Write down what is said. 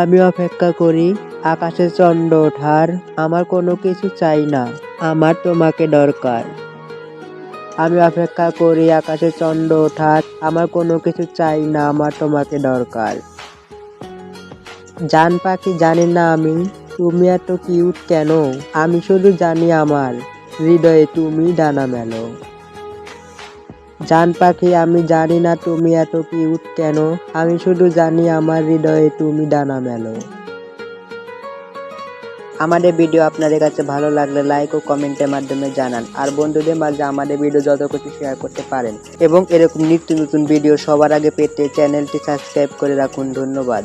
আমি অপেক্ষা করি আকাশে চন্দ্র ওঠার, আমার কোনো কিছু চাই না, আমার তোমাকে দরকার। আমি অপেক্ষা করি আকাশে চন্দ্র ওঠার, আমার কোনো কিছু চাই না, আমার তোমাকে দরকার। জান পাখি জানি না আমি, তুমি এত কিউট কেন, আমি শুধু জানি আমার হৃদয়ে তুমি ডানা মেলো। জান পাখি আমি জানি না তুমি এত কিউট কেন, আমি শুধু জানি আমার হৃদয়ে তুমি ডানা মেলো। আমাদের ভিডিও আপনাদের কাছে ভালো লাগলে লাইক ও কমেন্টের মাধ্যমে জানান, আর বন্ধুদের মাঝে আমাদের ভিডিও যত কিছু শেয়ার করতে পারেন, এবং এরকম নিত্য নতুন ভিডিও সবার আগে পেতে চ্যানেলটি সাবস্ক্রাইব করে রাখুন। ধন্যবাদ।